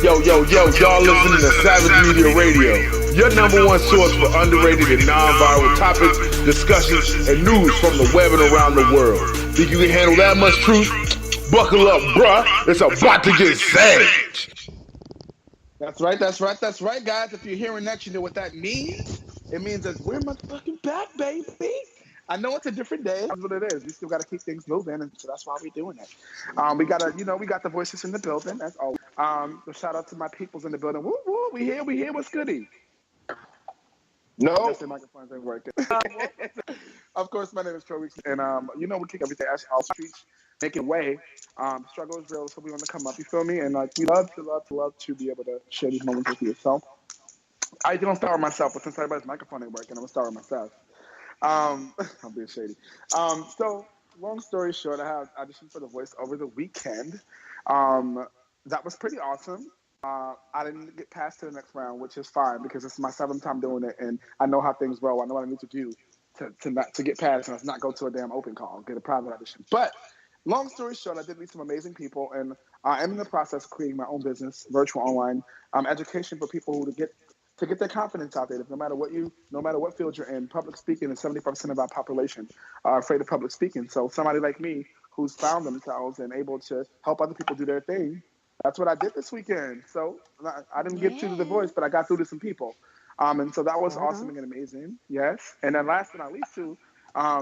Yo, y'all listening to Savage Media Radio, your number one source for underrated and non-viral topics, discussions, and news from the web and around the world. Think you can handle that much truth? Buckle up, bruh. It's about to get savage. That's right, guys. If you're hearing that, you know what that means. It means that we're motherfucking back, baby. I know it's a different day. That's what it is. We still got to keep things moving, and so that's why we're doing it. We got the voices in the building, as always. So shout out to my peoples in the building. Woo woo, we here. What's goody? No. That's the microphones ain't working. Of course, my name is Troy Weeks, and we kick everything off streets, making way. Struggle is real, so we want to come up. You feel me? And we love to be able to share these moments with you. So I don't start with myself, but since everybody's microphone ain't working, I'm gonna start with myself. I'm being shady. So long story short, I have auditioned for The Voice over the weekend. That was pretty awesome. I didn't get past to the next round, which is fine because it's my 7th time doing it, and I know how things roll. I know what I need to do to get past and not go to a damn open call, get a private audition. But long story short, I did meet some amazing people, and I am in the process of creating my own business, virtual online education for people who to get their confidence out there. No matter what field you're in, public speaking is 75% of our population are afraid of public speaking. So somebody like me who's found themselves and able to help other people do their thing, that's what I did this weekend. So I didn't get through to The Voice, but I got through to some people. And so that was awesome and amazing. Yes. And then last but not least, too, I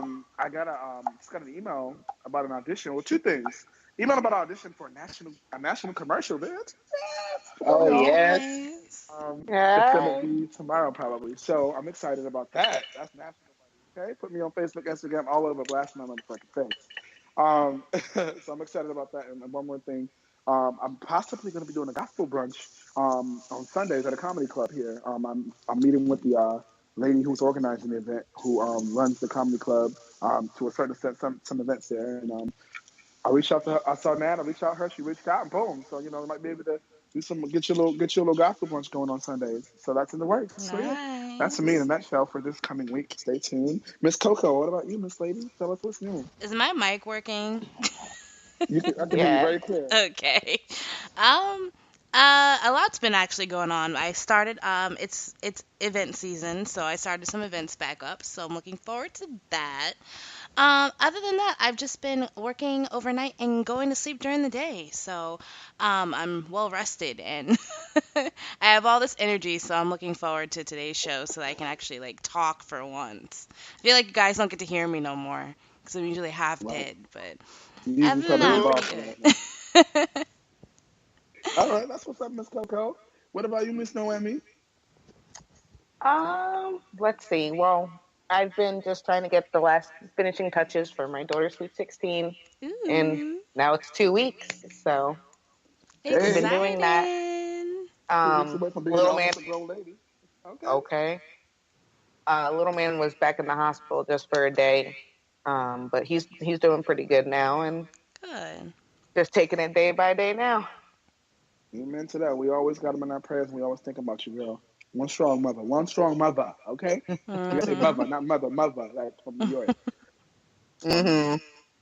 got an email about an audition. Well, 2 things. Email about an audition for a national commercial, bitch. Oh, yes. It's going to be tomorrow, probably. So I'm excited about that. That's national money, okay? Put me on Facebook, Instagram, all over, blast my motherfucking face. So I'm excited about that. And one more thing. I'm possibly going to be doing a gospel brunch on Sundays at a comedy club here. I'm meeting with the lady who's organizing the event, who runs the comedy club to a certain extent, some events there. And I reached out to her. I saw Nat. I reached out to her. She reached out, and boom. So I might be able to do get your little gospel brunch going on Sundays. So that's in the works. Nice. So yeah, that's me in a nutshell for this coming week. Stay tuned, Miss Coco. What about you, Miss Lady? Tell us what's new. Is my mic working? I can hear you very clear. Okay. A lot's been actually going on. I started it's event season, so I started some events back up. So I'm looking forward to that. Other than that, I've just been working overnight and going to sleep during the day. So I'm well rested and I have all this energy. So I'm looking forward to today's show so that I can actually talk for once. I feel like you guys don't get to hear me no more because I'm usually half dead. But other than that, I'm pretty good. All right, that's what's up, Miss Coco. What about you, Miss Noemi? Let's see. Well, I've been just trying to get the last finishing touches for my daughter's Sweet 16, and now it's 2 weeks, so I've been doing that. Little man. Okay. Little man was back in the hospital just for a day, but he's doing pretty good now, and Good. just taking it day by day now. Amen to that. We always got them in our prayers, and we always think about you, girl. One strong mother, okay? You gotta say mother, not mother, like from New York. Mm-hmm.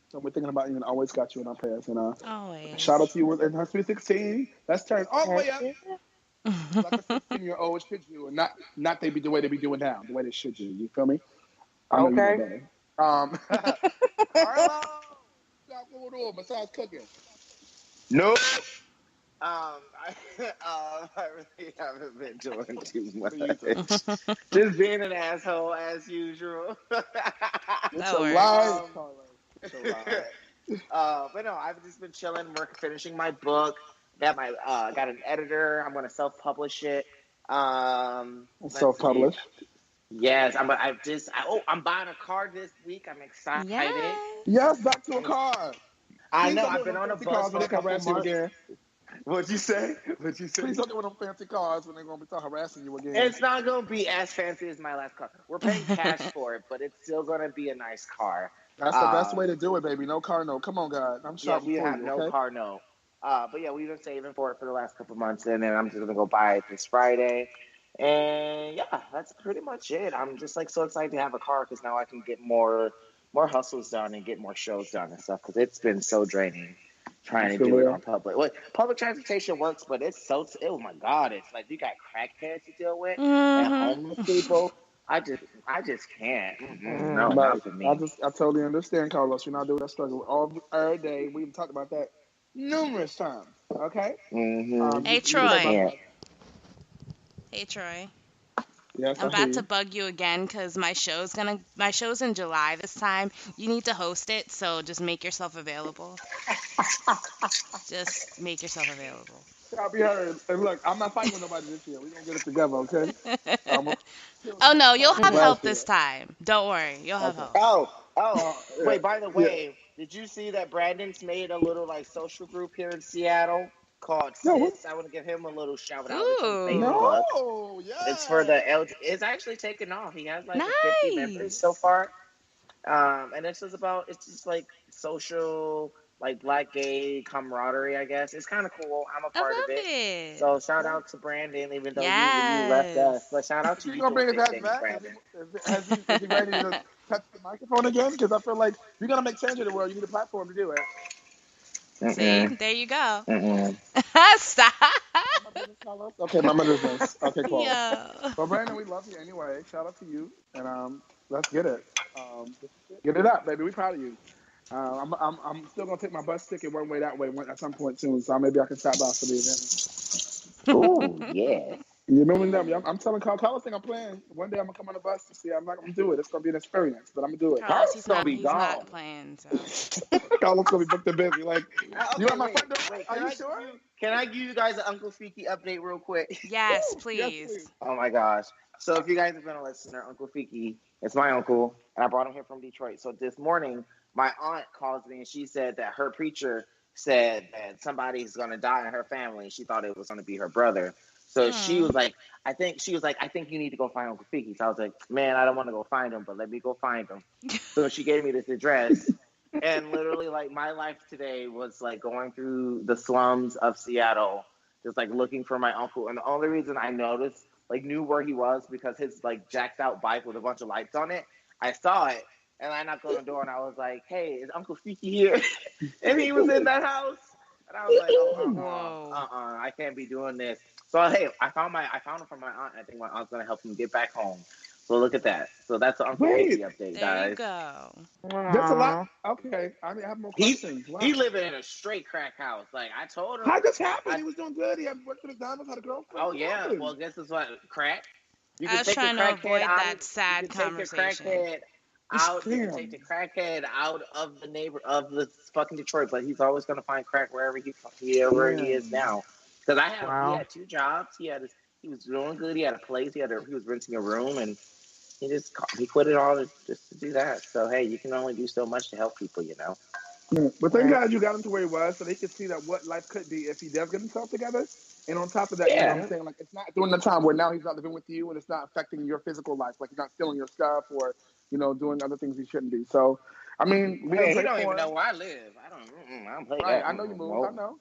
So we're thinking about you and always got you in our prayers. And Always. shout out to you in her Sweet 16. Let's turn all the way up. Like a 16-year-old should do, and not they be the way they be doing now, the way they should do. You feel me? I know Okay. you know better. Arlo, what's going on besides cooking? Nope. I really haven't been doing too much. Just being an asshole as usual. It's a lie. But no, I've just been chilling, finishing my book. Got an editor. I'm gonna self-publish it. Self-published. Yes, I'm buying a car this week. I'm excited. Yes, back to a car. I know. I've been on a bus for a couple months. What'd you say? Please don't do them fancy cars when they're going to start harassing you again. It's not going to be as fancy as my last car. We're paying cash for it, but it's still going to be a nice car. That's the best way to do it, baby. No car, no. Come on, God. I'm shopping we have no car, no. But yeah, we've been saving for it for the last couple months, and then I'm just going to go buy it this Friday. And yeah, that's pretty much it. I'm just so excited to have a car because now I can get more hustles done and get more shows done and stuff because it's been so draining. trying to For do it real. on public. Well, public transportation works, but it's so, oh my God, it's like you got crackheads to deal with and homeless people. I just can't. No, But not for me. I totally understand, Carlos. You know, I do that struggle every day. We've talked about that numerous times. Okay. Hey You know Troy. about Yeah. that. Hey Troy. Yes, I'm I hear about to you. bug you again because my show's in July this time. You need to host it, so just make yourself available. Just make yourself available. I'll be heard. And look, I'm not fighting with nobody this year. We're gonna get it together, okay? I'm gonna Oh like I no, tried you'll to do have last help year. this time. Don't worry, you'll have Okay. help. Oh, Yeah. wait, by the Yeah. way, did you see that Brandon's made a little like social group here in Seattle called No, what? Sis? I want to give him a little shout out. It's on Ooh, Facebook. No, It's for the yes. L. It's actually taken off. He has like 50 members so nice. far. And it's just like social, like black gay camaraderie, I guess. It's kind of cool. I'm a I part of love it. it. So shout Yeah. out to Brandon, even though you left us. Yes. But shout out to He you gonna doing bring his big ass things, back? Brandon. Is he ready to touch the microphone again? Because I feel like if you're gonna make change in the world, you need a platform to do it. See, Mm-mm. there you go. Mm-mm. Stop. Mind my business, Carlos? Okay, mind my business. Okay, cool. Yo. Well, Brandon, we love you anyway. Shout out to you, and let's get it. Get it up, baby. We proud of you. I'm still gonna take my bus ticket one way that way at some point soon, so maybe I can stop by for the event. Ooh, yeah. You remember them? I'm telling Carlos, think I'm playing. One day I'm gonna come on the bus to see. I'm not gonna do it. It's gonna be an experience, but I'm gonna do it. Carlos, Carlos he's gonna not be he's not gone. playing, so. Carlos gonna be booked and busy. Like, you Okay, at my front door? wait. Are you sure? Can I give you guys an Uncle Fiki update real quick? Yes, Yes, please. please. Oh my gosh. So if you guys have been a listener, Uncle Fiki, it's my uncle, and I brought him here from Detroit. So this morning, my aunt calls me and she said that her preacher said that somebody's gonna die in her family. She thought it was gonna be her brother. So she was Mm. like, I think you need to go find Uncle Fiki. So I was like, man, I don't want to go find him, but let me go find him. So she gave me this address. And literally, like, my life today was like going through the slums of Seattle, just like looking for my uncle. And the only reason I noticed, like, knew where he was because his like jacked out bike with a bunch of lights on it. I saw it, and I knocked on the door, and I was like, "Hey, is Uncle Fiki here?" And he was in that house, and I was like, "Oh, Whoa. I can't be doing this." So hey, I found him from my aunt. I think my aunt's gonna help him get back home. So look at that. So that's the Uncle Wait, Fiki update, There you guys. go. that's a lot. Aw. Okay, I have more He questions. Wow. he living in a straight crack house. Like I told him, How this happened? I He was doing good. He had worked at McDonald's, had a girlfriend. oh What yeah. happened? Well, guess is what crack. You I can was take a trying to crackhead avoid out of. that You sad can take a conversation. crackhead out. You can take Damn. the crackhead out of the fucking Detroit, but he's always gonna find crack wherever he is Damn. now. Because he Wow. had two jobs. He was doing good. He had a place. He was renting a room, and he quit it all just to do that. So hey, you can only do so much to help people, you know. Yeah. But thank Right. God you got him to where he was so they could see that what life could be if he does get himself together. And on top of that, you know what I'm Yeah. saying? Like, it's not during the time where now he's not living with you and it's not affecting your physical life. Like, he's not stealing your stuff or, doing other things he shouldn't be. So, I mean, we gonna Hey, he pray don't even for know him. where I live. I don't play Right. that. I know you moved. I Nope. know.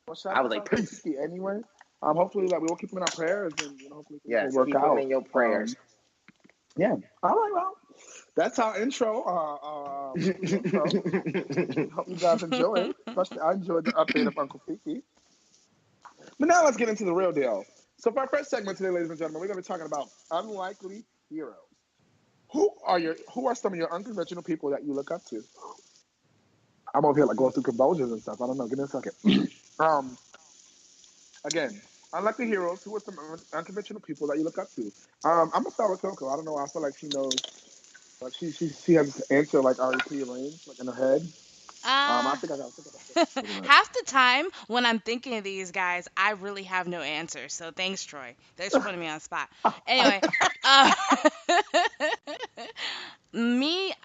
Well, shout I out was to like, Uncle peace. Kiki anyway. Hopefully, like, we will keep him in our prayers and, hopefully things will Yes, work keep him out. in your prayers. Yeah. All right, well, that's our intro, weekly intro. Hope you guys enjoyed. Especially, I enjoyed the update of Uncle Kiki. But now let's get into the real deal. So for our first segment today, ladies and gentlemen, we're going to be talking about unlikely heroes. Who are some of your unconventional people that you look up to? I'm over here like going through convulsions and stuff. I don't know. Give me a second. Again, unlikely heroes. Who are some unconventional people that you look up to? I'm gonna start with Coco. I don't know. I feel like she knows. Like she has this answer like already prearranged, like in her head. I Uh, think I gotta think about this. half the time when I'm thinking of these guys, I really have no answer. So thanks, Troy. Thanks for putting me on the spot. Anyway, uh,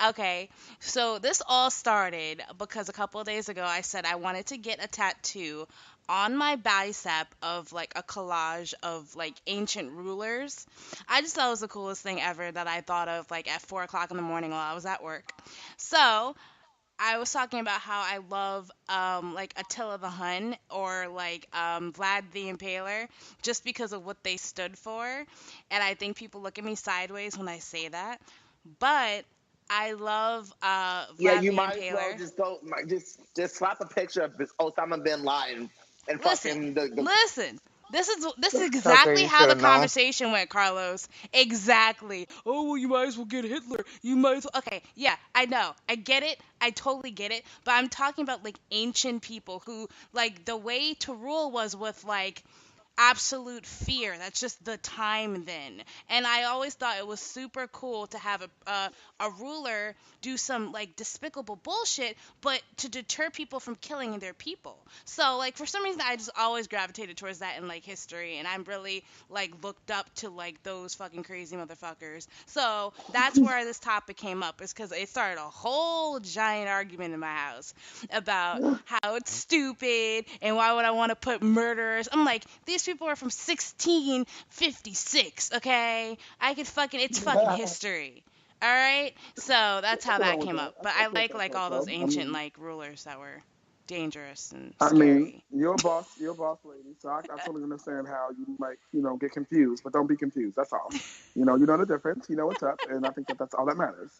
okay. So this all started because a couple of days ago I said I wanted to get a tattoo on my bicep of like a collage of like ancient rulers. I just thought it was the coolest thing ever that I thought of like at 4 o'clock in the morning while I was at work. So I was talking about how I love like Attila the Hun or like Vlad the Impaler just because of what they stood for. And I think people look at me sideways when I say that. But I love Yeah, Vlad you the might as well Impaler. just go, just slap a picture of Osama bin Laden and fucking the Listen. This is Tucker, exactly you how should the have known. conversation went, Carlos. Exactly. Oh, well, you might as well get Hitler. You might as well. Okay, yeah, I know. I get it. I totally get it. But I'm talking about like ancient people who like the way to rule was with like absolute fear. That's just the time then. And I always thought it was super cool to have a ruler do some like despicable bullshit, but to deter people from killing their people. So like for some reason I just always gravitated towards that in like history, and I'm really like looked up to like those fucking crazy motherfuckers. So that's where this topic came up, is because it started a whole giant argument in my house about how it's stupid and why would I want to put murderers. I'm like, these people are from 1656, okay? It's fucking history. All right? So that's how that came up. But I like all those ancient like rulers that were dangerous and I mean, scary. you're a boss lady, so I totally understand how you might, get confused, but don't be confused. That's all. You know the difference. You know what's up, and I think that's all that matters.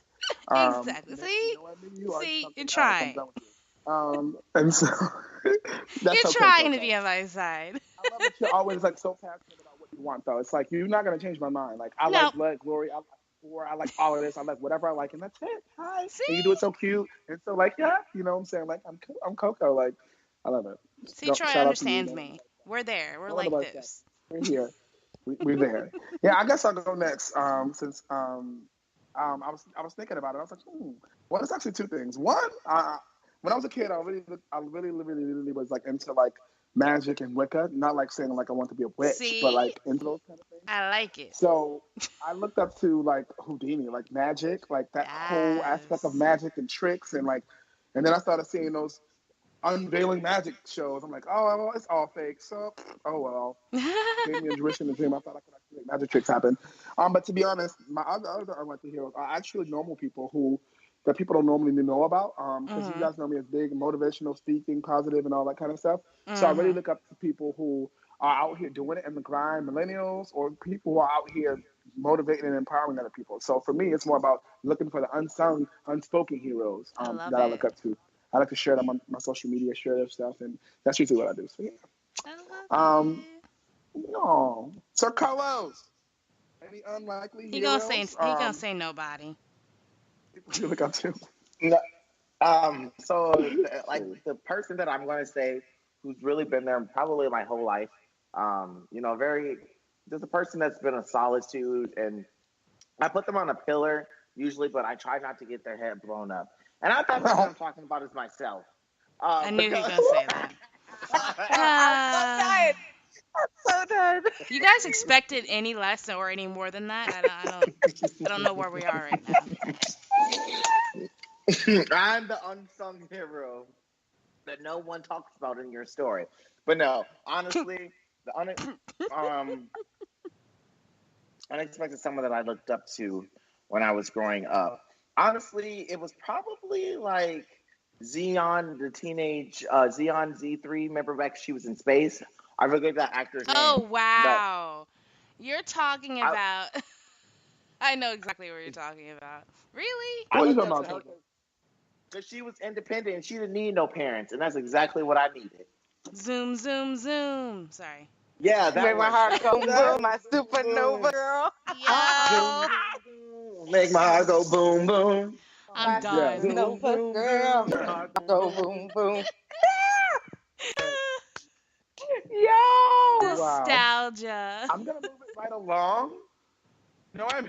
Exactly. You know what, maybe you are See, you're something else. I'm trying. done with you. And so that's You're okay, trying to Coco. be on my side. I love that you're always like so passionate about what you want, though. It's like you're not gonna change my mind. Like I No. like Blood Glory, I like War, I like all of this, I like whatever I like, and that's it. Hi, See? and you do it so cute, and so like you know what I'm saying? Like I'm Coco, like I love it. See, Troy Shout out to you, understands man. me. We're there. We're Don't worry like about that. this. We're here. We're there. Yeah, I guess I'll go next. Since I was thinking about it, I was like, well, it's actually two things. One, when I was a kid, I really was like into like magic and Wicca. Not like saying like I want to be a witch, See? but like into those kind of things. I like it. So I looked up to like Houdini, like magic, like that whole aspect of magic and tricks, and then I started seeing those unveiling magic shows. I'm like, oh, well, it's all fake. So, oh well. Gave me a wish in the dream. I thought I could actually make magic tricks happen. But to be honest, my other unlikely heroes are actually normal people that people don't normally know about. Because you guys know me as big, motivational speaking, positive, and all that kind of stuff. So I really look up to people who are out here doing it in the grind, millennials, or people who are out here motivating and empowering other people. So for me, it's more about looking for the unsung, unspoken heroes that I look up to. I like to share them on my social media, share their stuff, and that's usually what I do. So yeah. I love it. No. So Carlos, any unlikely He heroes? gonna say nobody. People you look up to. No, so like the person that I'm gonna say who's really been there probably my whole life. There's a person that's been a solitude, and I put them on a pillar usually, but I try not to get their head blown up. And I thought what I'm talking about is myself. I knew he was gonna say that. I'm so done. You guys expected any less or any more than that? I don't know where we are right now. I'm the unsung hero that no one talks about in your story. But no, honestly, unexpected someone that I looked up to when I was growing up. Honestly, it was probably like Xeon, the teenage Xeon Z3. Remember back she was in space? I forget that actor's name. Oh wow, you're talking about. I know exactly what you're talking about. Really? What are you talking about? Because she was independent and she didn't need no parents, and that's exactly what I needed. Zoom, zoom, zoom. Sorry. Yeah, that Make my heart go boom, my supernova girl. Yo. Make my heart go boom, boom. I'm done. Supernova girl. Go boom, boom. Yo! Nostalgia. I'm gonna move it right along. No, I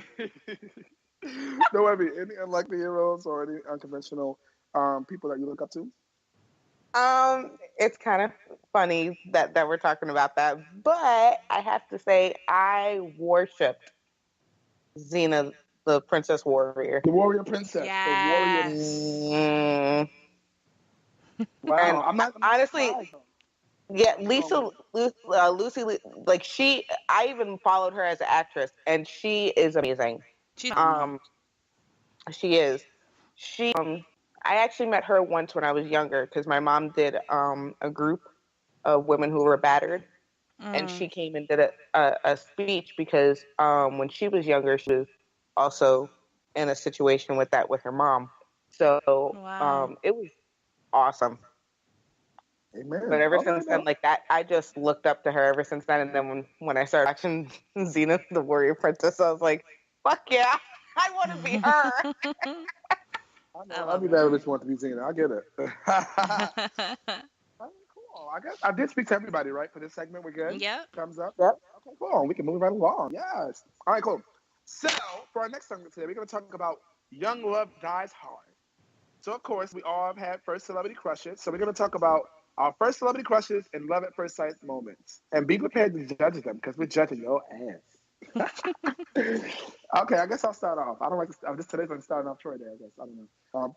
mean, any unlikely heroes or any unconventional people that you look up to? It's kind of funny that we're talking about that, but I have to say I worshipped Xena, the Princess Warrior. The Warrior Princess. Yes. The Warrior. Wow. And I'm not honestly, surprised. yeah, Lucy, like I even followed her as an actress, and she is amazing. She is. I actually met her once when I was younger because my mom did a group of women who were battered, and she came and did a speech because when she was younger, she was also in a situation with that with her mom. So Wow. it was awesome. Amen. But ever Okay, since then, no. like that, I just looked up to her ever since then. And then when I started watching Xena, the Warrior Princess, I was like, fuck yeah, I want to be her. I I know. I'll love be that her. bitch want to be Xena. I get it. Cool. I guess I did speak to everybody, right? For this segment, we're good. Yep. Thumbs up. Yep. Okay, cool. We can move right along. Yes. All right, cool. So for our next segment today, we're going to talk about Young Love Dies Hard. So of course, we all have had first celebrity crushes. So we're going to talk about our first celebrity crushes and love at first sight moments, and be prepared to judge them because we're judging your ass. Okay, I guess I'll start off. I don't like to. Today's like starting off Troy Day. I guess I don't know.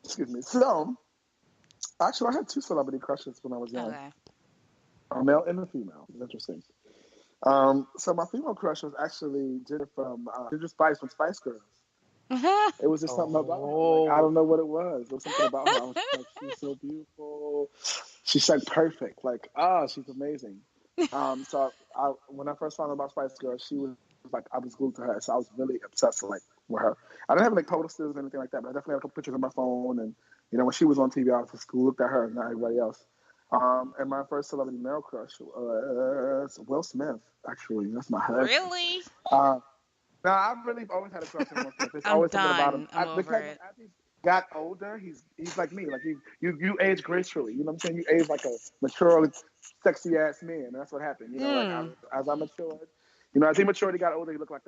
Excuse me. So actually, I had two celebrity crushes when I was young. Okay. A male and a female. It's interesting. So my female crush was actually Ginger from Ginger Spice from Spice Girls. It was just something about her. Like, I don't know what it was. There was something about her. I was like, she's so beautiful. She's like perfect. Like, she's amazing. So when I first found out about Spice Girls, she was like, I was glued to her. So I was really obsessed with her. I didn't have like posters or anything like that, but I definitely had a couple pictures on my phone. And when she was on TV, I was just looked at her and not everybody else. And my first celebrity male crush was Will Smith. Actually, that's my husband. Really? No, I've really always had a crush on Will Smith. There's I'm always something about done. him. I'm over Because it. as he got older, he's like me. Like you age gracefully. You know what I'm saying? You age like a mature, sexy ass man. And that's what happened. Like as I matured, as he matured, he got older. He looked like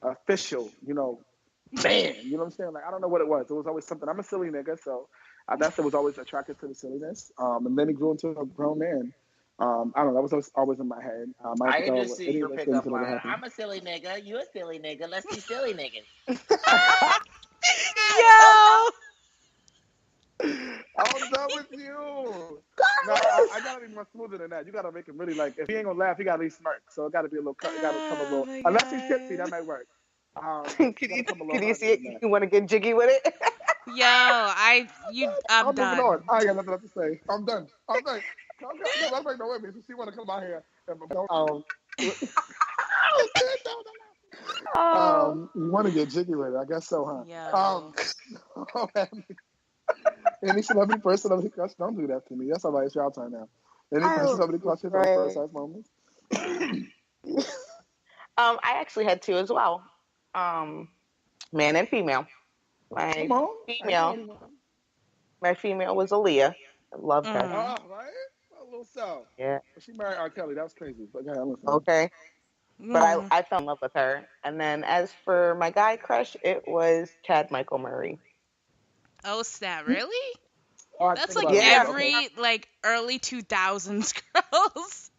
official. Man. You know what I'm saying? Like I don't know what it was. It was always something. I'm a silly nigga, so that's was always attracted to the silliness. And then he grew into a grown man. I don't know. That was always in my head. I can just see your pickup line. I'm a silly nigga. You a silly nigga. Let's be silly niggas. Yo! I'm done with you. No, I gotta be more smoother than that. You gotta make him really like. If he ain't gonna laugh, he gotta be smirk. So it gotta be a little. It gotta come a little. Unless he's tipsy, that might work. Could you see it? You want to get jiggy with it? Yo, I'm I'm done. moving on. I ain't got nothing else to say. I'm done. I'm done. I'm like, no, wait a minute. She want to come out here. You want to get jiggy with it? I guess so, huh? Yo. Any celebrity celebrity crush? Don't do that to me. That's all right. It's your turn now. Any celebrity crushes or first sight moments? I actually had two as well. Man and female. My female was Aaliyah. I loved her. Oh, right? A little so. Yeah. She married R. Kelly. That was crazy. But okay. But I fell in love with her. And then as for my guy crush, it was Chad Michael Murray. Oh, snap. Really? That's like every like early 2000s girls.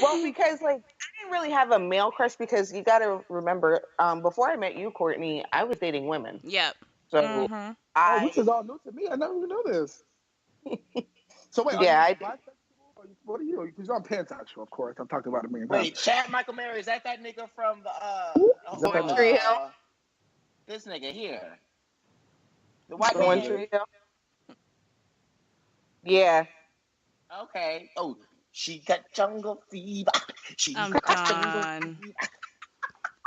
Well, because like I didn't really have a male crush because you got to remember, before I met you, Courtney, I was dating women. Yep. So this is all new to me. I never even knew this. So wait, what are you? Because you're on pansexual, of course. I'm talking about a million times. Wait, Chad Michael Murray, is that nigga from the One Tree Hill? This nigga here. The white One Tree Hill? Yeah. Okay. Oh, she got jungle fever. I'm done.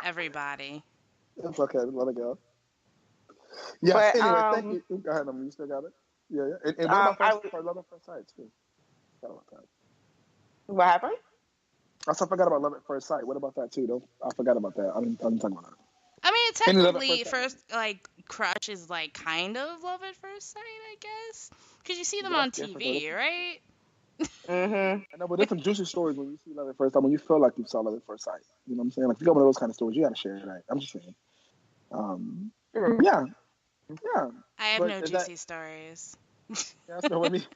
Everybody. It's okay. Let it go. Yeah. But, anyway, thank you. Go ahead. You still got it. Yeah. And what about Love at First Sight too? What happened? I forgot about Love at First Sight. What about that too? Though I forgot about that. I'm talking about that. I mean, technically, first crush is like kind of love at first sight, I guess, because you see them on TV, right? I know, but there's some juicy stories when you see love at first sight. When you feel like you saw love at first sight, you know what I'm saying? Like if you got one of those kind of stories, you gotta share that. I'm just saying. Yeah. I have no juicy stories. That's not what me.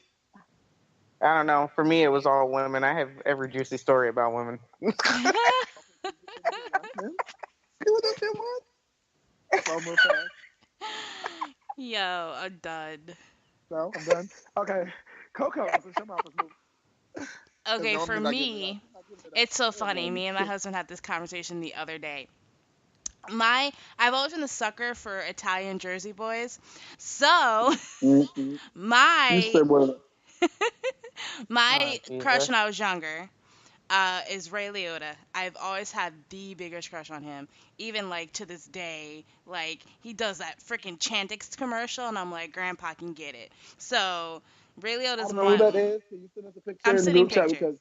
I don't know. For me, it was all women. I have every juicy story about women. Yo, I'm done. No, I'm done. Okay, Coco. Okay, for me, it's so funny. Me and my husband had this conversation the other day. I've always been a sucker for Italian Jersey boys. So my crush when I was younger is Ray Liotta. I've always had the biggest crush on him. Even like to this day, like he does that freaking Chantix commercial, and I'm like, Grandpa can get it. So Ray I Liotta's don't know who one. that is. Can you send us a picture I'm in the sending group chat? picture.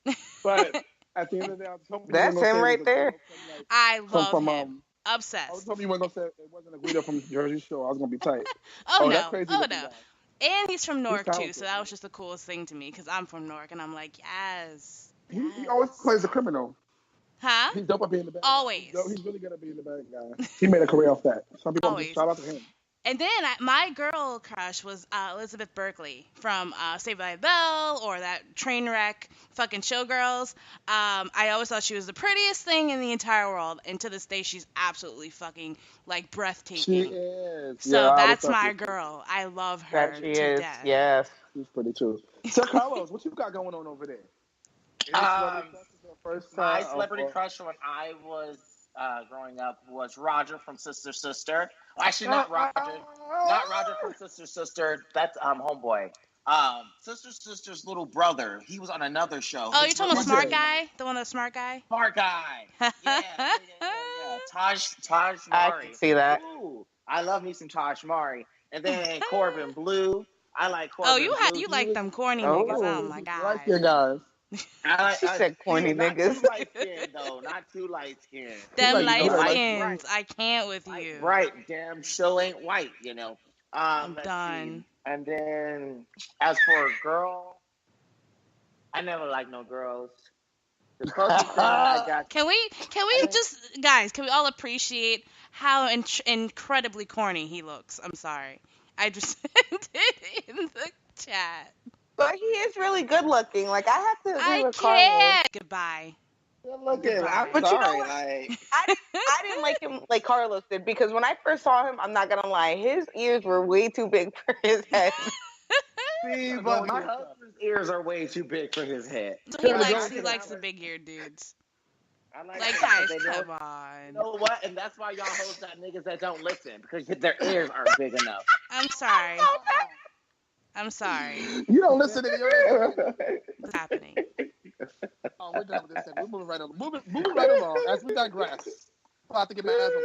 Because, but at the end of the day, I was hoping you weren't That's gonna him say it was right a there. girl from like I love from him. I was Obsessed. hoping you weren't gonna say it wasn't a Guido from Jersey Shore. I was gonna be tight. Oh Oh, that's no. crazy Oh looking no. guy. And he's from He's Newark too, so talented. that was just the coolest thing to me because I'm from Newark, and I'm like, yes, He always yes. plays a criminal. Huh? He's dope at being the bad guy. Always. He's really good at being the bad guy. He made a career off that. Some people just Always. shout out to him. And then my girl crush was Elizabeth Berkley from Saved by the Bell or that train wreck fucking Showgirls. I always thought she was the prettiest thing in the entire world, and to this day she's absolutely fucking like She breathtaking. is. So Yeah, I always that's thought my she was girl. I love That her she to is. death. Yes. She's pretty too. Sir Carlos, what you got going on over there? Any celebrity crushes or first My time? celebrity crush when I was growing up was Roger from Sister Sister. Actually, not Roger. Not Roger from Sister Sister. That's Homeboy. Sister Sister's little brother. He was on another show. Oh, His you're talking the Who's smart that? guy? The one, the smart guy? smart guy. Yeah. Taj I Mari. can see that. Ooh, I love me some Taj Mari. And then Corbin Blue. I like Oh, Corbin you Blue. you He like was- them corny Oh. niggas? Oh my Light god. skin guys. She said corny not niggas. too light skinned though, not too light skinned. Them like- light he like skins. I can't with you. Right, damn show ain't white, I'm let's done. see. And then as for a girl, I never liked no girls. The closest thing I got. Can we just guys? Can we all appreciate how incredibly corny he looks? I'm sorry. I just sent it in the chat. But he is really good looking. Like, I have to agree I with Carlos. can't. Goodbye. Look at, I'm But you know sorry, what? like I didn't like him like Carlos did because when I first saw him, I'm not gonna lie, his ears were way too big for his head. see, but my husband's ears are way too big for his head. So he Yeah, likes go- likes the big eared dudes. I Like that guys, they know- come on. You know what? And that's why y'all hoes got niggas that don't listen because their ears aren't big enough. I'm sorry. I'm sorry. You don't listen to your ear. What's happening? Oh, we're done with this segment. We're moving right along as we digress. I'll have to get my asthma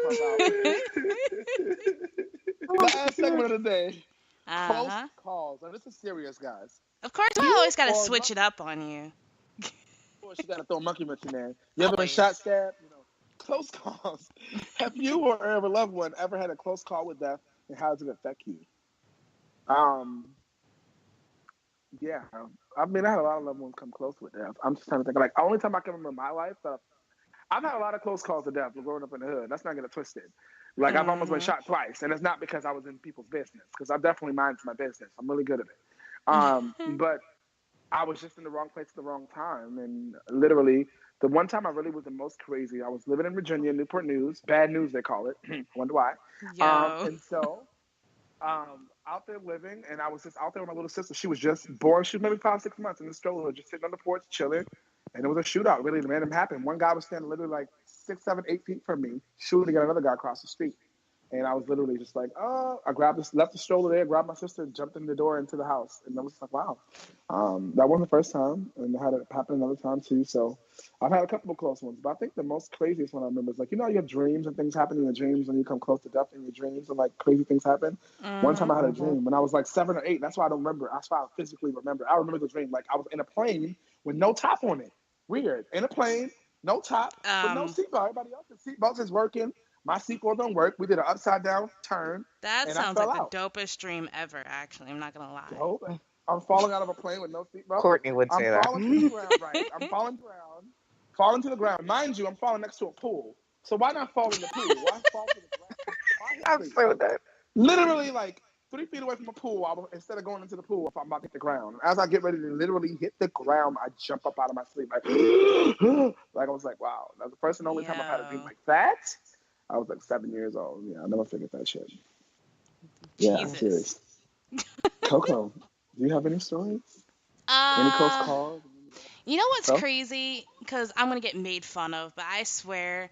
pump out. Last segment of the day. Close calls. Now, this is serious, guys. Of course, I always gotta switch it up on you. Of course, you gotta throw a monkey wrench in there. You ever been Always. shot, stabbed? Close calls. Have you or a loved one ever had a close call with death, and how does it affect you? Yeah. I mean, I had a lot of loved ones come close with death. I'm just trying to think. Like, the only time I can remember in my life that I've had a lot of close calls with death growing up in the hood. Let's not get it twisted. Like, I've almost been shot twice, and it's not because I was in people's business, because I definitely mind my business. I'm really good at it. But I was just in the wrong place at the wrong time, and literally, the one time I really was the most crazy, I was living in Virginia, Newport News, bad news they call it. I wonder why. Yo. And so, out there living, and I was just out there with my little sister. She was just born. She was maybe 5-6 months in the stroller, just sitting on the porch, chilling. And it was a shootout. Really, the random happened. One guy was standing literally like 6, 7, 8 feet from me, shooting at another guy across the street. And I was literally just like, oh, I left the stroller there, grabbed my sister, and jumped in the door into the house. And I was like, wow. That wasn't the first time, and I had it happen another time too. So I've had a couple of close ones, but I think the most craziest one I remember is like, you have dreams and things happen in your dreams, and you come close to death in your dreams, and like crazy things happen. One time I had a dream when I was like 7 or 8. And that's why I don't remember. That's why I physically remember. I remember the dream like I was in a plane with no top on it. Weird. In a plane, no top, with no seatbelt. Everybody else's seatbelt is working. My seatbelt don't work. We did an upside down turn. That and sounds I like fell out. the dopest dream ever, actually. I'm not gonna lie. Dope. I'm falling out of a plane with no seatbelt. Courtney would say I'm that. falling to the ground, right? I'm falling to the ground. Mind you, I'm falling next to a pool. So why not fall in the pool? Why fall to the ground? Why I'm so done. Literally like 3 feet away from a pool. Instead of going into the pool, if I'm about to hit the ground. As I get ready to literally hit the ground, I jump up out of my sleep like, like I was like, wow. That's the first and only time I've had a dream like that. I was like 7 years old. Yeah, I never figured that shit. Yeah, I'm Jesus. serious. Coco, do you have any stories? Any close calls? You know what's So? crazy? Because I'm going to get made fun of, but I swear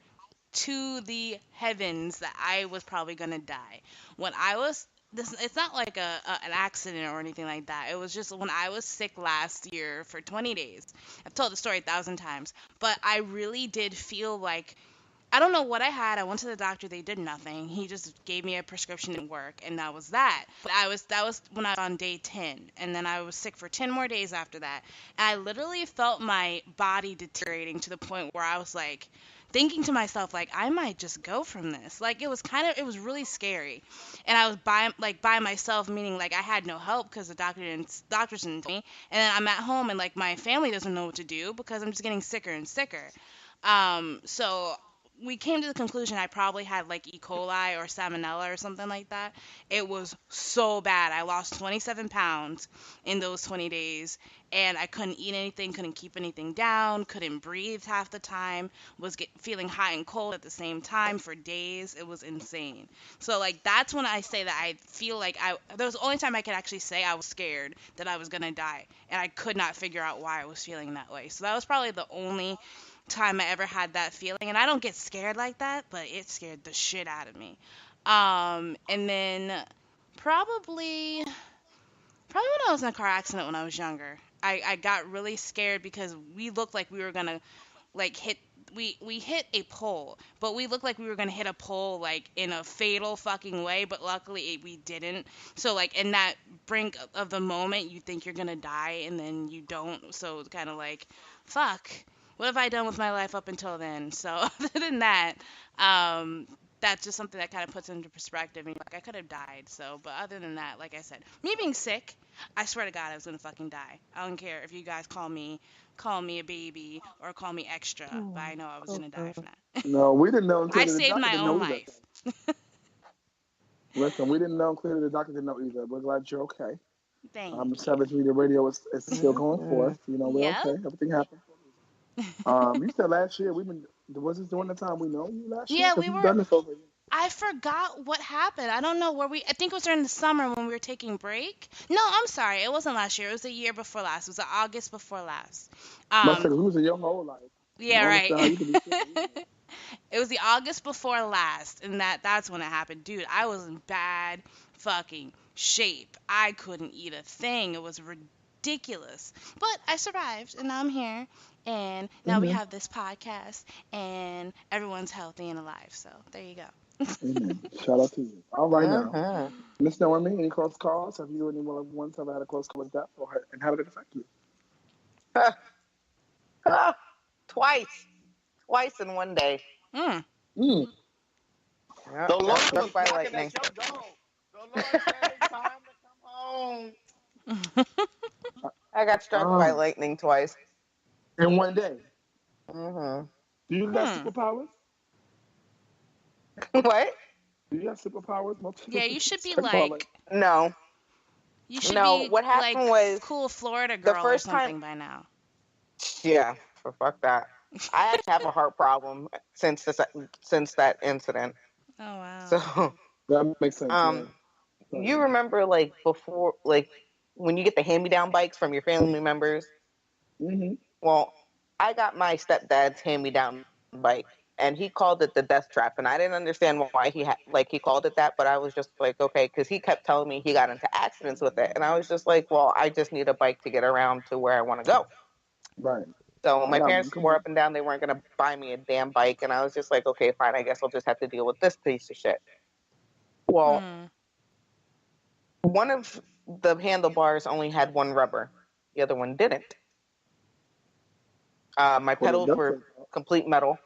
to the heavens that I was probably going to die. When I was it's not like an accident or anything like that. It was just when I was sick last year for 20 days. I've told the story 1,000 times, but I really did feel like I don't know what I had. I went to the doctor. They did nothing. He just gave me a prescription to work, and that was that. That was when I was on day 10, and then I was sick for 10 more days after that. And I literally felt my body deteriorating to the point where I was like thinking to myself like I might just go from this. Like it was really scary. And I was by myself, meaning like I had no help because the doctors didn't tell me. And then I'm at home and like my family doesn't know what to do because I'm just getting sicker and sicker. So we came to the conclusion I probably had like E. coli or salmonella or something like that. It was so bad. I lost 27 pounds in those 20 days, and I couldn't eat anything, couldn't keep anything down, couldn't breathe half the time, feeling hot and cold at the same time for days. It was insane. So like that's when I say that I feel like that was the only time I could actually say I was scared that I was gonna die, and I could not figure out why I was feeling that way. So that was probably the only time I ever had that feeling. And I don't get scared like that, but it scared the shit out of me. And then probably when I was in a car accident when I was younger, I got really scared because we looked like we were gonna like hit we hit a pole, but we looked like we were gonna hit a pole like in a fatal fucking way, but luckily we didn't. So like in that brink of the moment, you think you're gonna die and then you don't. So it's kind of like, fuck, what have I done with my life up until then? So other than that, that's just something that kind of puts into perspective. And like I could have died. So, but other than that, like I said, me being sick, I swear to God, I was gonna fucking die. I don't care if you guys call me a baby or call me extra, but I know I was gonna die from that. No, we didn't know until I the saved doctor my didn't own know either. life. Listen, we didn't know clearly the doctor didn't know either. We're glad you're okay. Thank The Savage Media Radio is still going forth. You know, we're Yep. okay. Everything happened. You said last year was this during the time we know you last year? Yeah, Because we we've were. done this over a year. I forgot what happened. I don't know where I think it was during the summer when we were taking break. No, I'm sorry. It wasn't last year. It was the year before last. It was the August before last. Must say, losing your whole life. Yeah, I right. understand how you can be sick. It was the August before last, and that's when it happened. Dude, I was in bad fucking shape. I couldn't eat a thing. It was ridiculous. But I survived, and now I'm here, and now we have this podcast, and everyone's healthy and alive. So there you go. Amen. Shout out to you. All right now. Miss Noemi, any close calls? Have you or anyone once ever had a close call with death, and how did it affect you? Twice in one day. The Lord was struck by knocking lightning. at your door. The Lord said it's time to come home. I got struck by lightning twice. In one day? Mm-hmm. Do you have superpowers? What? Do you have superpowers? Yeah, you should be like... No. You should be what happened like was cool Florida girl or something by now. Yeah, for fuck that. I actually have a heart problem since that incident. Oh wow. So that makes sense. You remember like before, like when you get the hand-me-down bikes from your family members? Mm-hmm. Well, I got my stepdad's hand-me-down bike, and he called it the death trap, and I didn't understand why he called it that, but I was just like, okay, because he kept telling me he got into accidents with it, and I was just like, well, I just need a bike to get around to where I want to go. Right. So my parents swore up and down they weren't going to buy me a damn bike, and I was just like, okay, fine, I guess I'll just have to deal with this piece of shit. Well, one of the handlebars only had one rubber. The other one didn't. My pedals were complete metal.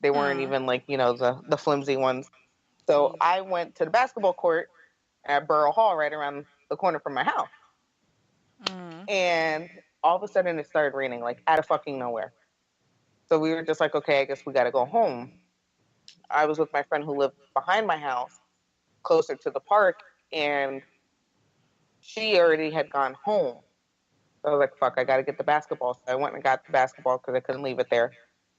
They weren't even like, the flimsy ones. So I went to the basketball court at Borough Hall right around the corner from my house. And all of a sudden it started raining, like out of fucking nowhere. So we were just like, okay, I guess we got to go home. I was with my friend who lived behind my house, closer to the park, and she already had gone home. So I was like, fuck, I got to get the basketball. So I went and got the basketball because I couldn't leave it there.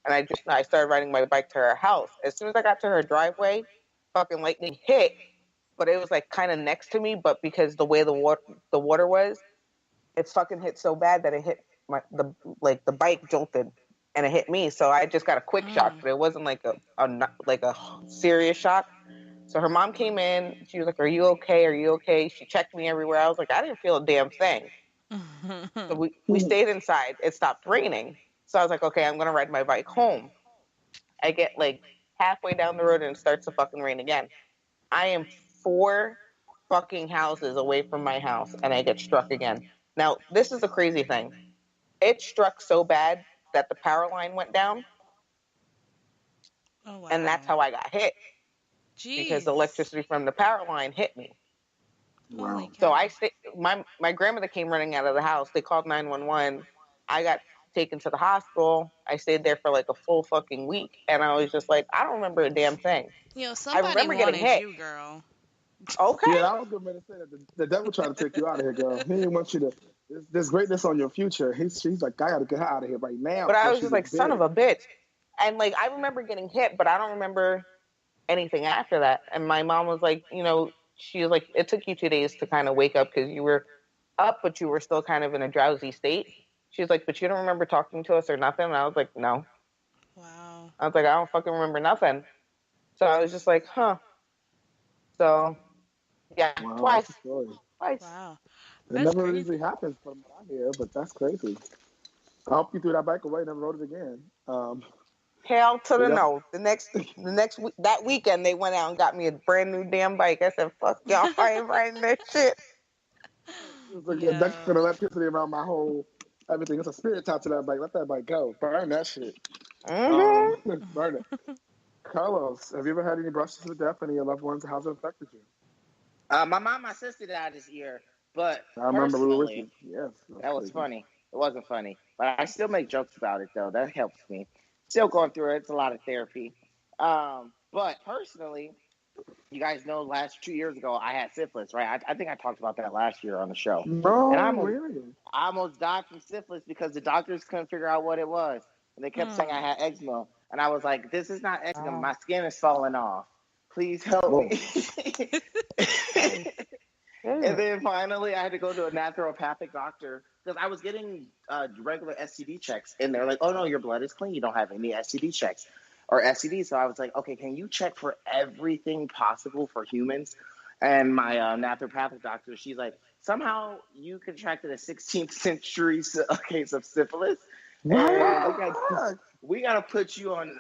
And I started riding my bike to her house. As soon as I got to her driveway, fucking lightning hit, but it was like kind of next to me. But because the way the water was, it fucking hit so bad that it hit the bike jolted and it hit me. So I just got a quick shock, but it wasn't like a serious shock. So her mom came in. She was like, "Are you okay? Are you okay?" She checked me everywhere. I was like, I didn't feel a damn thing. So we stayed inside. It stopped raining. So I was like, okay, I'm gonna ride my bike home. I get like halfway down the road and it starts to fucking rain again. I am 4 fucking houses away from my house and I get struck again. Now, this is the crazy thing. It struck so bad that the power line went down, Oh wow. and that's how I got hit because the Jeez. electricity from the power line hit me. Holy So cow. my grandmother came running out of the house. They called 911. I got taken to the hospital. I stayed there for like a full fucking week, and I was just like, I don't remember a damn thing. Yo, I somebody remember getting wanted hit. you, girl. Okay. Yeah, I was good man to say that the devil trying to take you out of here, girl. He didn't want you to. There's greatness on your future. He's like, I gotta get her out of here right now. But I before was she just like, gets son big. of a bitch. And like, I remember getting hit, but I don't remember anything after that. And my mom was like, she was like, it took you 2 days to kind of wake up because you were up, but you were still kind of in a drowsy state. She was like, but you don't remember talking to us or nothing? And I was like, no. Wow. I was like, I don't fucking remember nothing. So I was just like, huh. So, yeah, Wow, twice. that's a story. Wow. It That's never crazy. usually happens from what I hear, but that's crazy. I hope you threw that bike away, never rode it again. Hell to the Yeah. no. That weekend they went out and got me a brand new damn bike. I said, fuck y'all, I ain't riding that shit. It's like Yo. that's gonna electricity around my whole everything. It's a spirit top to that bike. Let that bike go. Burn that shit. Burn it. Carlos, have you ever had any brushes with death? Any of your loved ones? How's it affected you? My mom and my sister died this year, but I remember we were with personally, you. Yes, that was crazy. funny. It wasn't funny, but I still make jokes about it though. That helps me. Still going through it. It's a lot of therapy. But personally, you guys know, 2 years ago I had syphilis, right? I think I talked about that last year on the show. No, And I really? almost died from syphilis because the doctors couldn't figure out what it was, and they kept saying I had eczema, and I was like, "This is not eczema. My skin is falling off. Please help me." And then finally, I had to go to a naturopathic doctor because I was getting regular STD checks, and they're like, "Oh no, your blood is clean. You don't have any STD checks or STDs." So I was like, "Okay, can you check for everything possible for humans?" And my naturopathic doctor, she's like, "Somehow you contracted a 16th century case of syphilis, and we gotta put you on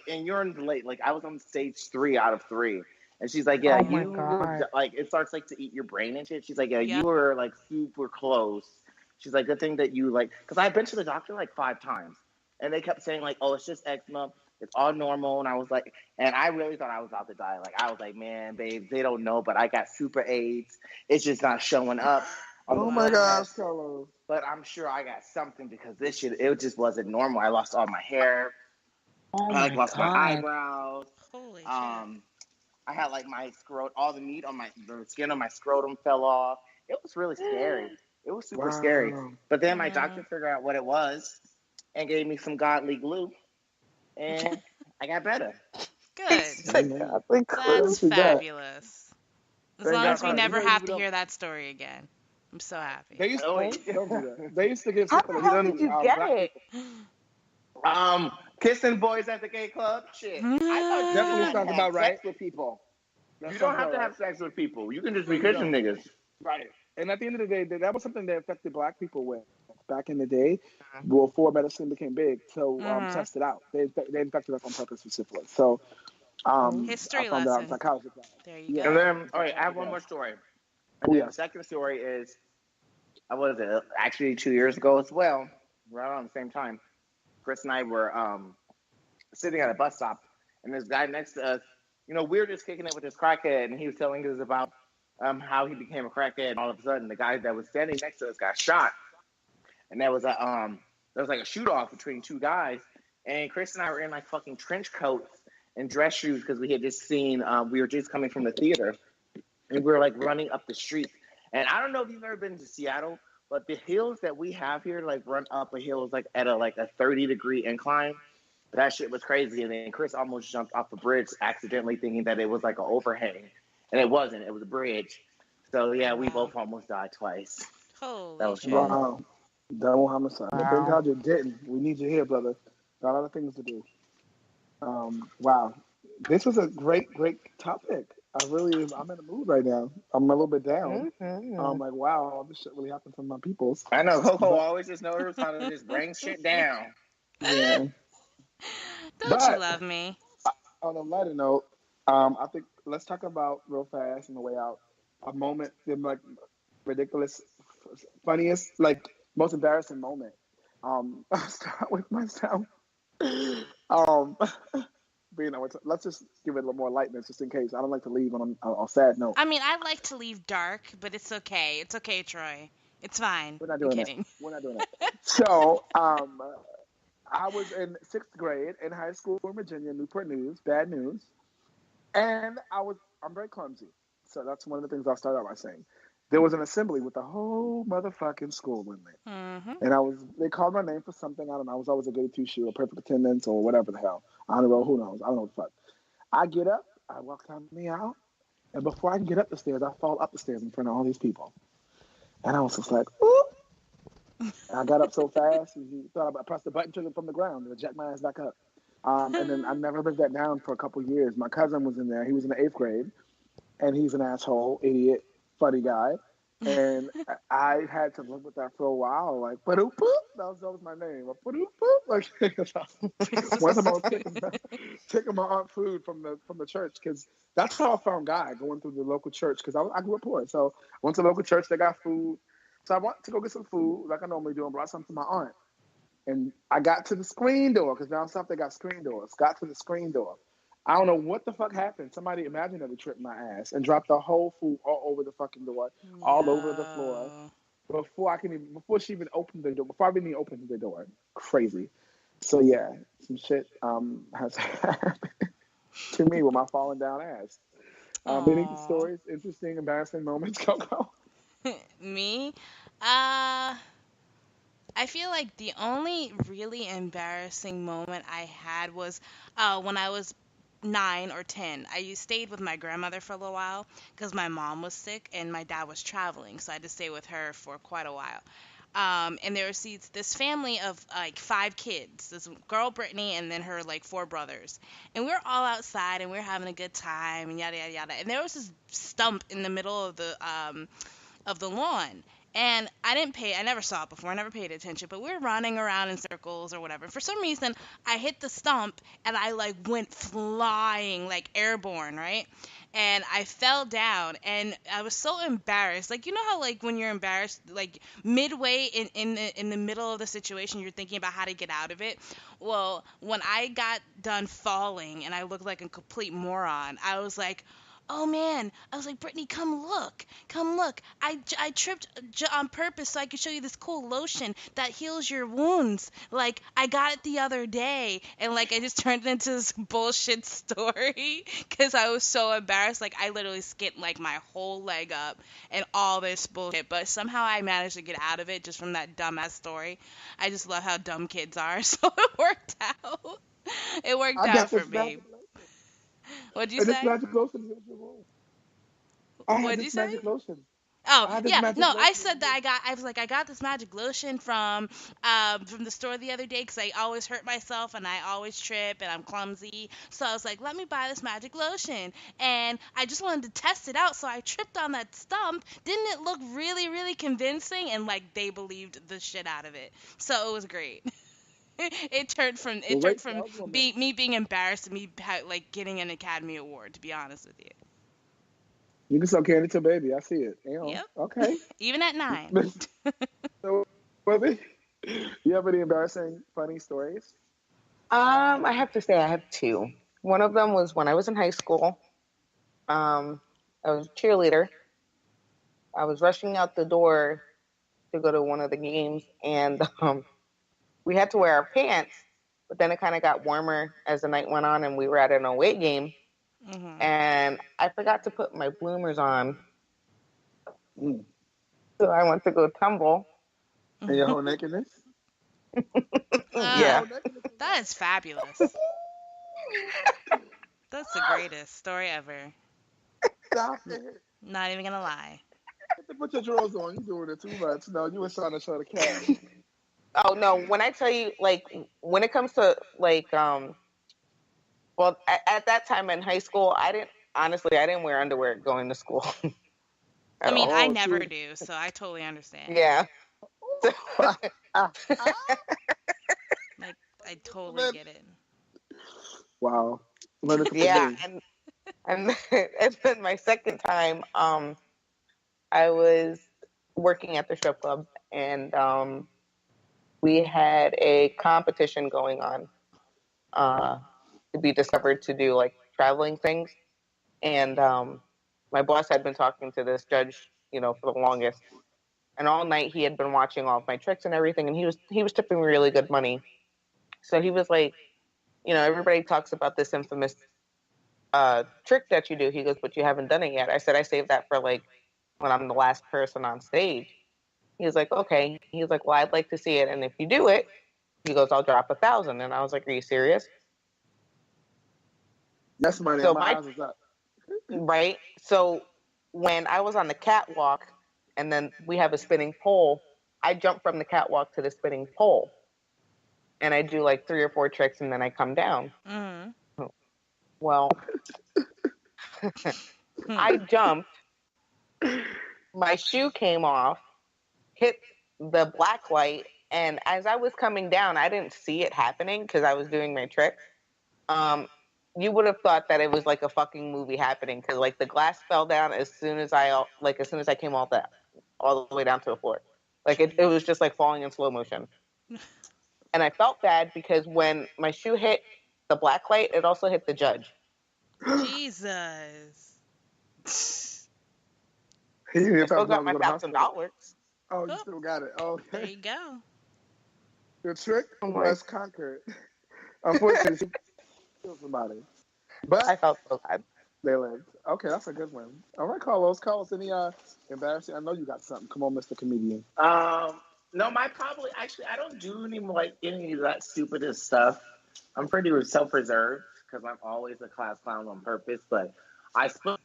and you're in late. Like I was on stage 3 out of 3." And she's like, "Yeah, Oh my you God. were like, it starts like to eat your brain and shit." She's like, "Yeah, Yep. you were like super close." She's like, "Good thing that you because I've been to the doctor like 5 times, and they kept saying like, oh, it's just eczema, it's all normal." And I was like, and I really thought I was about to die. Like I was like, man, babe, they don't know, but I got super AIDS. It's just not showing up on Oh the my blood gosh, test. Carlos. But I'm sure I got something because this shit, it just wasn't normal. I lost all my hair. Oh I lost my God. eyebrows. Holy shit. I had like my all the meat on the skin on my scrotum fell off. It was really scary. It was super scary. But then my doctor figured out what it was and gave me some godly glue, and I got better. Good. That's fabulous. As long as we never have to hear that story again. I'm so happy. They used to, don't do that. They used to give How the hell did you get it? Kissing boys at the gay club. Shit. I thought Definitely you sounds had about right. sex with people. That You sounds don't have about to right. have sex with people. You can just be You kissing don't. niggas. Right. And at the end of the day, that was something that affected black people with back in the day before medicine became big. So test it out. They infected us on purpose with syphilis. So History I found out lesson. psychology. There you Yeah. go. And then, all right, I have one more story. And then the second story is, what is it? Actually, 2 years ago as well, right around the same time. Chris and I were sitting at a bus stop, and this guy next to us, we were just kicking it with this crackhead, and he was telling us about how he became a crackhead. And all of a sudden, the guy that was standing next to us got shot, and there was like a shoot off between 2 guys. And Chris and I were in like fucking trench coats and dress shoes because we had just seen. We were just coming from the theater, and we were like running up the street. And I don't know if you've ever been to Seattle, but the hills that we have here, like run up a hill, is like at a 30-degree incline. That shit was crazy. And then Chris almost jumped off the bridge accidentally thinking that it was like an overhang. And it wasn't. It was a bridge. So, yeah, we both almost died twice. Holy that was shit. fun. Wow. Double homicide. Wow. Thank God you didn't. We need you here, brother. Got other things to do. Wow. This was a great, great topic. I'm in a mood right now. I'm a little bit down. Mm-hmm. I'm like, wow, all this shit really happened to my peoples. I know Coco But- always just knows how to just bring shit down. Yeah. Don't you But love me? on a lighter note, I think let's talk about real fast on the way out a moment, like ridiculous, funniest, like most embarrassing moment. I'll start with myself. Being let's just give it a little more lightness, just in case. I don't like to leave on a sad note. I mean, I like to leave dark, but it's okay. It's okay, Troy. It's fine. We're not I'm doing kidding. that. We're not doing that. So, I was in 6th grade in high school in Virginia, Newport News, bad news. And I'm very clumsy. So that's one of the things I'll start out by saying. There was an assembly with the whole motherfucking school in there. Mm-hmm. And they called my name for something. I don't know. I was always a goody two-shoe or perfect attendance or whatever the hell. On the road, who knows? I don't know what the fuck. I get up, I walk down the aisle, and before I can get up the stairs, I fall up the stairs in front of all these people. And I was just like, ooh. And I got up so fast, and you thought I pressed the button, took it from the ground, and jacked my ass back up. And then I never lived that down for a couple of years. My cousin was in there. He was in the 8th grade, and he's an asshole, idiot, funny guy. And I had to live with that for a while. Like, ba-doop boop. That was my name. Ba-doop boop. Like, one time I was taking my aunt food from the church because that's how I found Guy, going through the local church because I grew up poor. So I went to the local church. They got food. So I went to go get some food like I normally do and brought something to my aunt. And I got to the screen door because down south they got screen doors. Got to the screen door. I don't know what the fuck happened. Somebody imaginary tripped my ass and dropped the whole food all over the fucking door, all over the floor. Before she even opened the door, before I even opened the door. Crazy. So yeah, some shit has happened to me with my falling down ass. Any stories, interesting, embarrassing moments, Coco? Me? I feel like the only really embarrassing moment I had was when I was 9 or 10. I stayed with my grandmother for a little while because my mom was sick and my dad was traveling, so I had to stay with her for quite a while. And there was this family of like 5 kids, this girl Brittany and then her like 4 brothers, and we were all outside and we were having a good time and yada yada yada. And there was this stump in the middle of the lawn. And I never saw it before, I never paid attention, but we were running around in circles or whatever. For some reason, I hit the stump and I like went flying, like airborne, right? And I fell down and I was so embarrassed. Like, you know how like when you're embarrassed, like midway in the middle of the situation, you're thinking about how to get out of it. Well, when I got done falling and I looked like a complete moron, I was like, oh man, I was like, Brittany, come look. I tripped on purpose so I could show you this cool lotion that heals your wounds. Like, I got it the other day. And like, I just turned it into this bullshit story because I was so embarrassed. Like, I literally skinned like my whole leg up and all this bullshit. But somehow I managed to get out of it just from that dumbass story. I just love how dumb kids are. So it worked out. It worked out for me. What'd you say? This magic lotion is in your room. What'd you say? Magic lotion. Oh, yeah. No, I said that I got this magic lotion from the store the other day because I always hurt myself and I always trip and I'm clumsy. So I was like, let me buy this magic lotion. And I just wanted to test it out. So I tripped on that stump. Didn't it look really, really convincing? And like they believed the shit out of it. So it was great. It turned from me being embarrassed to me like getting an Academy Award, to be honest with you. You can sell candy to a baby. I see it. Yep. Okay. Even at 9. So, Willie, you have any embarrassing, funny stories? I have to say I have 2. One of them was when I was in high school. I was a cheerleader. I was rushing out the door to go to one of the games, and we had to wear our pants, but then it kind of got warmer as the night went on, and we were at an away game. Mm-hmm. And I forgot to put my bloomers on. So I went to go tumble. In your whole nakedness? Yeah. That is fabulous. That's the greatest story ever. Stop it. Not even gonna lie. Put your drawers on. You're doing it too much. No, you were trying to show the cat. Oh, no. When I tell you, like, when it comes to, like, well, at that time in high school, I honestly, I didn't wear underwear going to school. I mean, all. I Oh, never shoot. do, so I totally understand. Yeah. Ah, Like, I totally man. get it. Wow. Learning from Yeah, me. and and then my second time, I was working at the strip club, and we had a competition going on to be discovered to do like traveling things, and my boss had been talking to this judge, for the longest, and all night he had been watching all of my tricks and everything, and he was tipping me really good money. So he was like, everybody talks about this infamous trick that you do. He goes, but you haven't done it yet. I said, I saved that for like when I'm the last person on stage. He was like, okay. He was like, well, I'd like to see it, and if you do it, he goes, I'll drop 1,000. And I was like, are you serious? Yes, money. So My my eyes is up. right. So when I was on the catwalk, and then we have a spinning pole, I jump from the catwalk to the spinning pole, and I do like 3 or 4 tricks, and then I come down. Mm-hmm. Well, I jumped, my shoe came off, hit the black light, and as I was coming down, I didn't see it happening because I was doing my trick. You would have thought that it was like a fucking movie happening because like the glass fell down as soon as I came all the way down to the floor. Like it was just like falling in slow motion. And I felt bad because when my shoe hit the black light, it also hit the judge. Jesus. He didn't I still talk got about my going to the hospital. $1,000. Oh, you Oh, still got it. there Okay. you go. The trick Oh was conquered. Unfortunately, she killed somebody. But I felt so bad. they lived. Okay, that's a good one. All right, Carlos. Carlos, any embarrassing? I know you got something. Come on, Mr. Comedian. No, I don't do any of that stupidest stuff. I'm pretty self-reserved because I'm always a class clown on purpose. But I split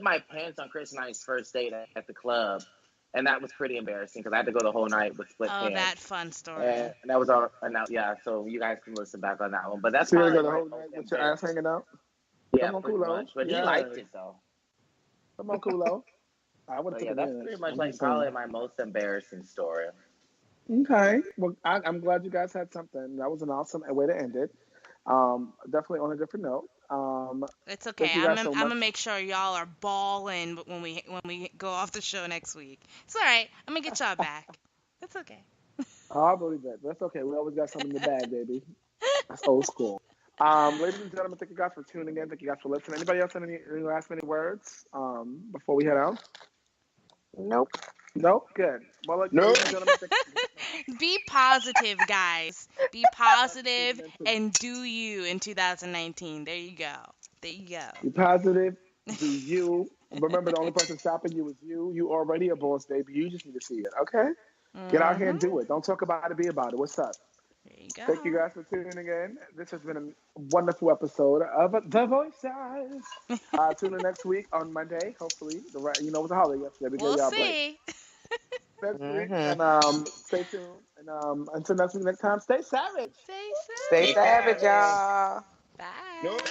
my pants on Chris and I's first date at the club, and that was pretty embarrassing because I had to go the whole night with split Oh, pants. that fun story. And that was all. And now, yeah, so you guys can listen back on that one. But that's So you're probably gonna go the my whole night most with your ass embarrassing. hanging out? Yeah, Come on, pretty Kulo. much. But he Yes. liked it though. Come on, Kulo. I would have So took yeah, that's advantage. pretty much I'm like just saying. probably my most embarrassing story. Okay. Well, I'm glad you guys had something. That was an awesome way to end it. Definitely on a different note. It's okay. Thank you I'm guys so gonna much. make sure y'all are balling when we go off the show next week. It's all right. I'm gonna get y'all back. It's okay. Oh, I believe that. That's okay. We always got something in the bag, baby. That's old school. Ladies and gentlemen, thank you guys for tuning in. Thank you guys for listening. Anybody else have any last minute words before we head out? Nope. Nope. Good. Well, Nope. ladies and gentlemen, Be positive, guys. Be positive and do you in 2019. There you go. There you go. be positive. Do you. Remember, the only person stopping you is you. You already a boss, baby. You just need to see it, okay? Get out here and do it. Don't talk about it. Be about it. What's up? There you go. Thank you guys for tuning in. This has been a wonderful episode of The Voice Size. Tune in next week on Monday, hopefully. With the holiday yesterday. We We'll gave y'all a break. see. Next week. Mhm. And stay tuned. And until next time, stay savage. Stay safe. Stay savage, y'all. Bye. Nope.